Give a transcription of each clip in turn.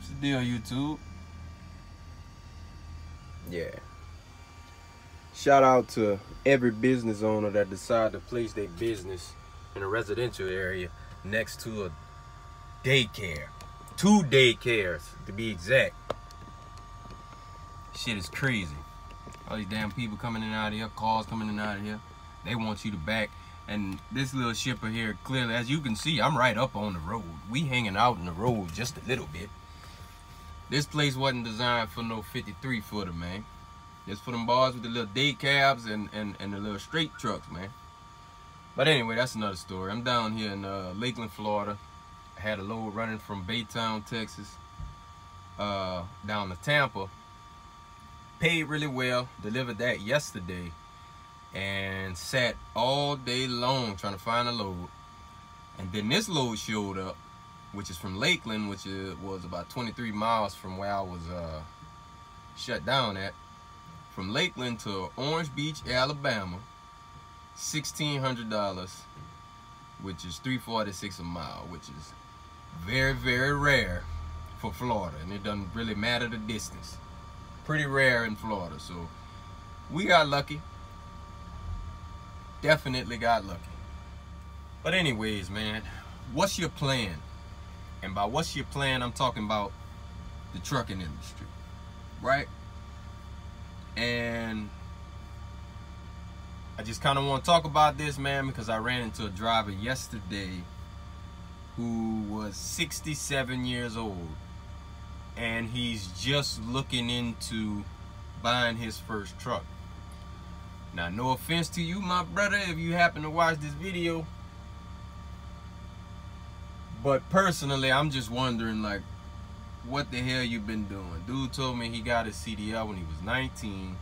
What's the deal, YouTube? Yeah. Shout out to every business owner that decide to place their business in a residential area next to a daycare. 2 daycares, to be exact. Shit is crazy. All these damn people coming in and out of here, cars coming in and out of here. They want you to back. And this little shipper here, clearly, as you can see, I'm right up on the road. We hanging out in the road just a little bit. This place wasn't designed for no 53-footer, man. It's for them bars with the little day cabs and the little straight trucks, man. But anyway, that's another story. I'm down here in Lakeland, Florida. I had a load running from Baytown, Texas, down to Tampa. Paid really well. Delivered that yesterday. And sat all day long trying to find a load. And then this load showed up, which is from Lakeland, which was about 23 miles from where I was shut down at. From Lakeland to Orange Beach, Alabama, $1,600, which is $3.46 a mile, which is very, very rare for Florida, and it doesn't really matter the distance. Pretty rare in Florida, so we got lucky. Definitely got lucky. But anyways, man, what's your plan? And by what's your plan, I'm talking about the trucking industry, right? And I just kind of want to talk about this, man, because I ran into a driver yesterday who was 67 years old, and he's just looking into buying his first truck. Now, no offense to you, my brother, if you happen to watch this video, but personally, I'm just wondering, like, what the hell you been doing? Dude told me he got his CDL when he was 19.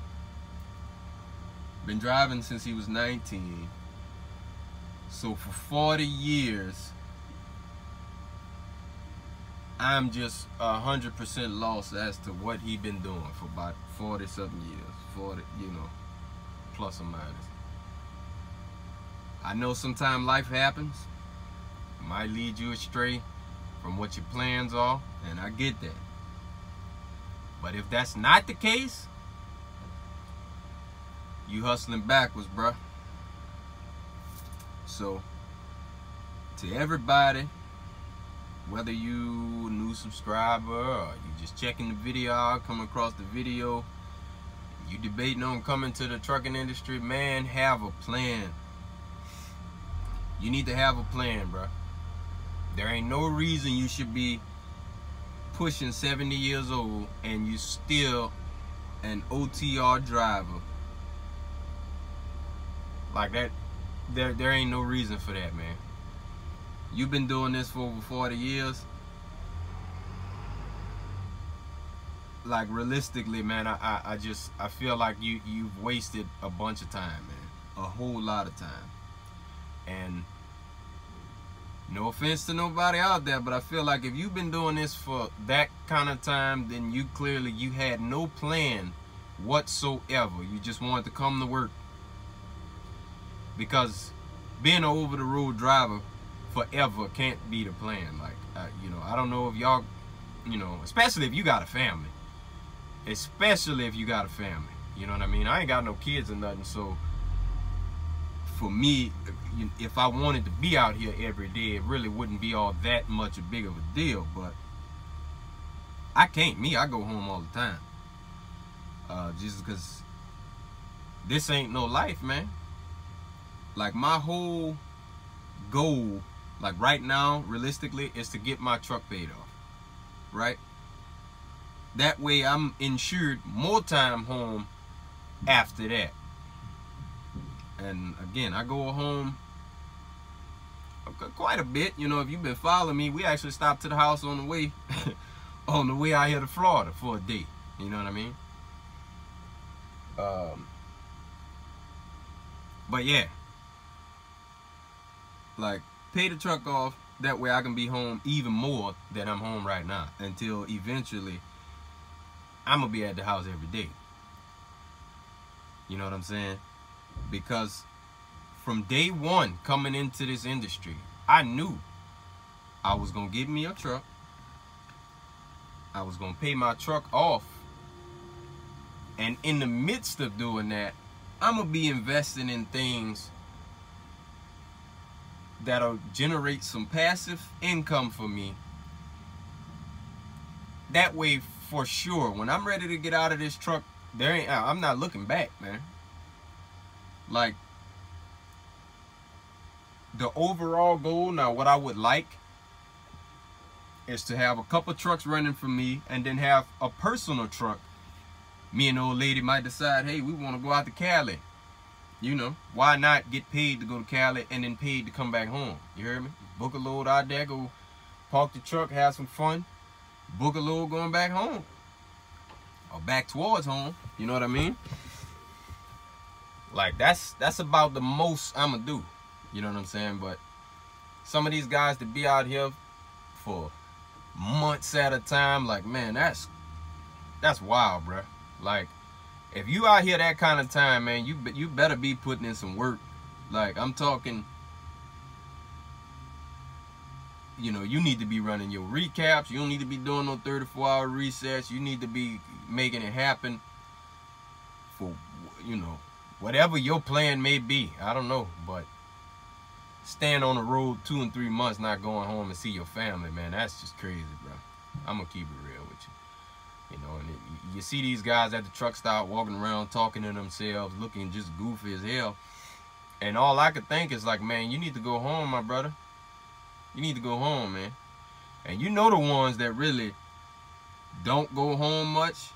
Been driving since he was 19. So for 40 years, I'm just 100% lost as to what he been doing for about 40-something years. 40, you know, plus or minus. I know sometimes life happens. It might lead you astray from what your plans are, and I get that. But if that's not the case, you hustling backwards, bruh. So, to everybody, whether you a new subscriber or you just checking the video out, coming across the video, you debating on coming to the trucking industry, man, have a plan. You need to have a plan, bruh. There ain't no reason you should be pushing 70 years old and you still an OTR driver. Like that, there ain't no reason for that, man. You've been doing this for over 40 years. Like, realistically, man, I feel like you've wasted a bunch of time, man. A whole lot of time. And no offense to nobody out there, but I feel like if you've been doing this for that kind of time, then you had no plan whatsoever. You just wanted to come to work. Because being an over-the-road driver forever can't be the plan. Like, you know, I don't know if y'all, you know, especially if you got a family. Especially if you got a family. You know what I mean? I ain't got no kids or nothing, so for me, if I wanted to be out here every day, it really wouldn't be all that much a big of a deal. But I can't. I go home all the time. Just because this ain't no life, man. Like, my whole goal, like right now, realistically, is to get my truck paid off. Right? That way I'm insured more time home after that. And again, I go home quite a bit. You know, if you've been following me, we actually stopped to the house on the way on the way out here to Florida for a day. You know what I mean? But yeah, like, pay the truck off, that way I can be home even more than I'm home right now, until eventually I'm gonna be at the house every day. You know what I'm saying? Because from day one coming into this industry, I knew I was gonna get me a truck I was gonna pay my truck off. And in the midst of doing that, I'm gonna be investing in things that'll generate some passive income for me. That way, for sure, when I'm ready to get out of this truck, I'm not looking back, man. Like, the overall goal, now what I would like is to have a couple trucks running for me and then have a personal truck. Me and the old lady might decide, hey, we want to go out to Cali. You know, why not get paid to go to Cali and then paid to come back home? You heard me? Book a load out there, go park the truck, have some fun. Book a load going back home. Or back towards home. You know what I mean? Like, that's about the most I'm going to do. You know what I'm saying? But some of these guys that be out here for months at a time, like, man, that's wild, bruh. Like, if you out here that kind of time, man, you better be putting in some work. Like, I'm talking, you know, you need to be running your recaps. You don't need to be doing no 34-hour resets. You need to be making it happen for, you know, whatever your plan may be. I don't know, but staying on the road 2 and 3 months not going home and see your family, man, that's just crazy, bro. I'm gonna keep it real with you. You know, and you see these guys at the truck stop walking around talking to themselves, looking just goofy as hell. And all I could think is like, man, you need to go home, my brother. You need to go home, man. And you know the ones that really don't go home much,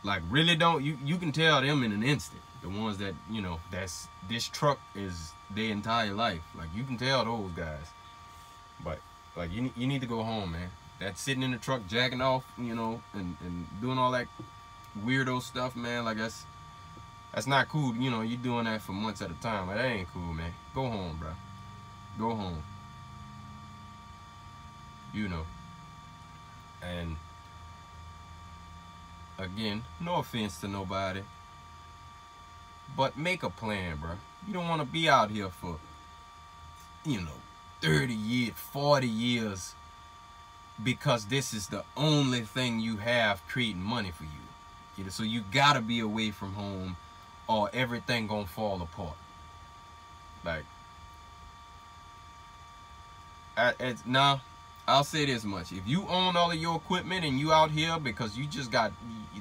like really don't, you can tell them in an instant. The ones that, you know, this truck is their entire life. Like, you can tell those guys. But like, you need to go home, man. That sitting in the truck jacking off, you know, and doing all that weirdo stuff, man, like that's not cool. You know, you doing that for months at a time. Like, that ain't cool, man. Go home, bro. Go home. You know. And again, no offense to nobody, but make a plan, bro. You don't want to be out here for, you know, 30 years, 40 years, because this is the only thing you have creating money for you. You know, so you gotta be away from home or everything gonna fall apart. Like, now, I'll say this much. If you own all of your equipment and you out here because you just got,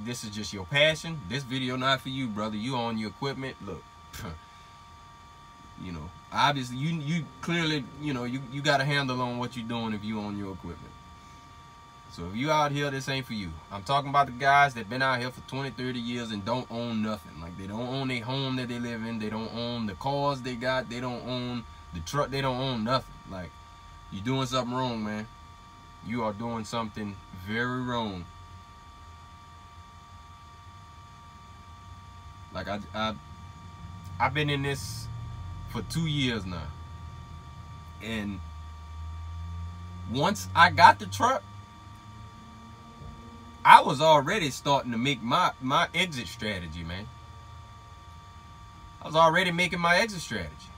this is just your passion, this video not for you, brother. You own your equipment, look, you know, obviously you clearly, you know, you got a handle on what you're doing if you own your equipment. So if you out here, this ain't for you. I'm talking about the guys that been out here for 20, 30 years and don't own nothing. Like, they don't own their home that they live in. They don't own the cars they got. They don't own the truck. They don't own nothing. Like, you're doing something wrong, man. You are doing something very wrong. Like, I've been in this for 2 years now. And once I got the truck, I was already starting to make my exit strategy, man. I was already making my exit strategy.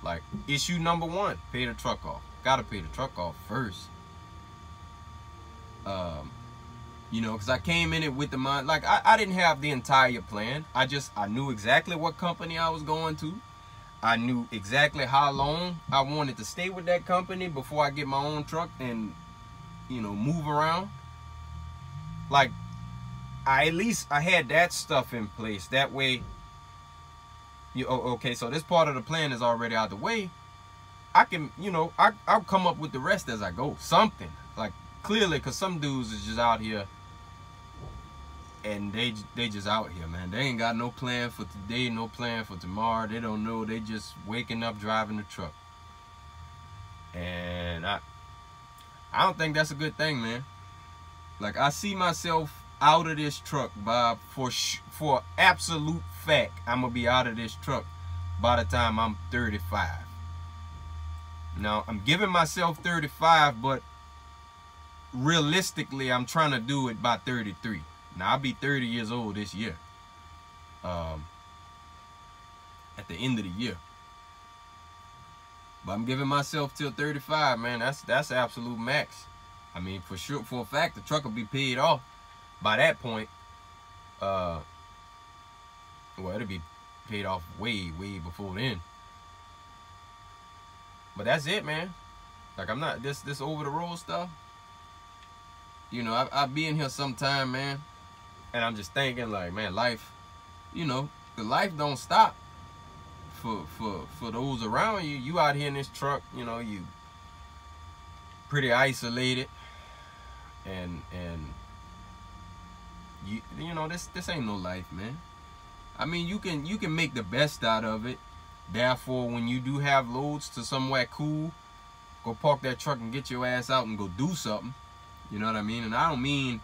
Like, issue number 1, pay the truck off. Gotta pay the truck off first. You know, because I came in it with the mind, like, I didn't have the entire plan. I knew exactly what company I was going to. I knew exactly how long I wanted to stay with that company before I get my own truck and, you know, move around. Like, at least I had that stuff in place. That way, okay, so this part of the plan is already out the way. I can, you know, I'll come up with the rest as I go. Something. Like, clearly, because some dudes is just out here and they just out here, man. They ain't got no plan for today, no plan for tomorrow. They don't know. They just waking up, driving the truck. And I don't think that's a good thing, man. Like, I see myself out of this truck for absolute fact. I'm gonna be out of this truck by the time I'm 35. Now, I'm giving myself 35, but realistically, I'm trying to do it by 33. Now, I'll be 30 years old this year. At the end of the year. But I'm giving myself till 35, man. That's absolute max. I mean, for sure, for a fact, the truck will be paid off by that point. Well, it'll be paid off way before then. But that's it, man. Like, I'm not this over the road stuff. You know, I be in here sometime, man, and I'm just thinking, like, man, life, you know, the life don't stop for those around you. You out here in this truck, you know, you pretty isolated, and you know, this ain't no life, man. I mean, you can make the best out of it. Therefore, when you do have loads to somewhere cool, go park that truck and get your ass out and go do something. You know what I mean? And I don't mean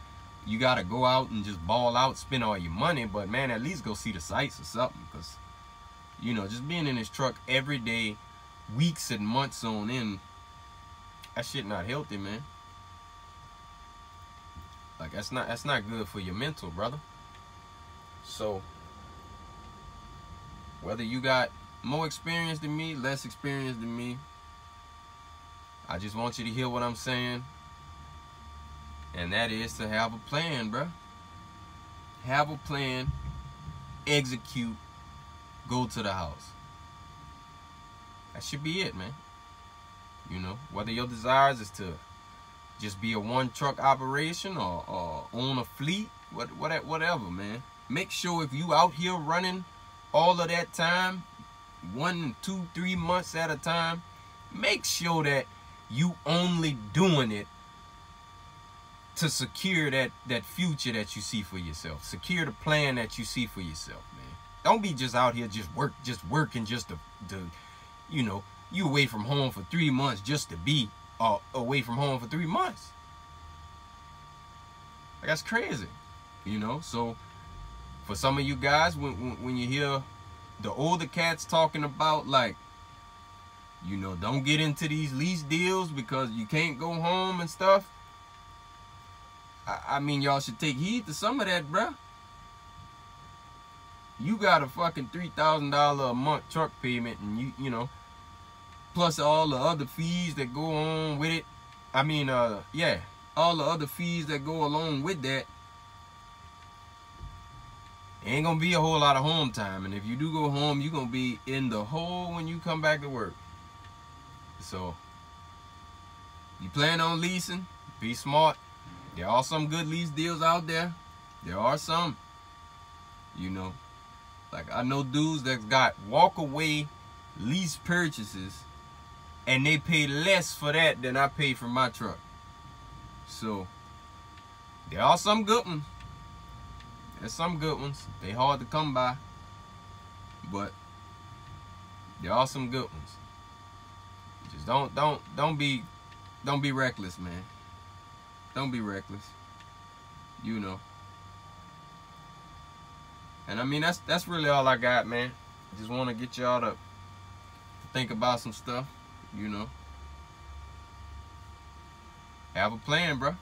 you gotta go out and just ball out, spend all your money, but man, at least go see the sights or something. Because, you know, just being in this truck every day, weeks and months on end, that shit not healthy, man. Like, that's not good for your mental, brother. So, whether you got more experience than me, less experience than me, I just want you to hear what I'm saying. And that is to have a plan, bro. Have a plan, execute, go to the house. That should be it, man. You know, whether your desires is to just be a one truck operation or own a fleet, whatever, man. Make sure if you out here running all of that time, 1, 2, 3 months at a time, make sure that you only doing it to secure that future that you see for yourself. Secure the plan that you see for yourself, man. Don't be just out here just working just to you know, you away from home for 3 months just to be away from home for 3 months. Like, that's crazy, you know. So for some of you guys, when you hear the older cats talking about, like, you know, don't get into these lease deals because you can't go home and stuff, I mean, y'all should take heed to some of that, bruh. You got a fucking $3,000 a month truck payment, and you know, plus all the other fees that go on with it. I mean, yeah, all the other fees that go along with that. Ain't gonna be a whole lot of home time, and if you do go home, you're gonna be in the hole when you come back to work. So, you plan on leasing, be smart. There are some good lease deals out there. There are some, you know. Like, I know dudes that's got walk-away lease purchases, and they pay less for that than I pay for my truck. So, there are some good ones. There's some good ones. They hard to come by, but there are some good ones. Just don't be reckless, man. Don't be reckless. You know. And I mean, that's really all I got, man. Just want to get y'all to think about some stuff, you know. Have a plan, bro.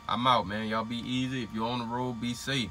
I'm out, man. Y'all be easy. If you're on the road, be safe.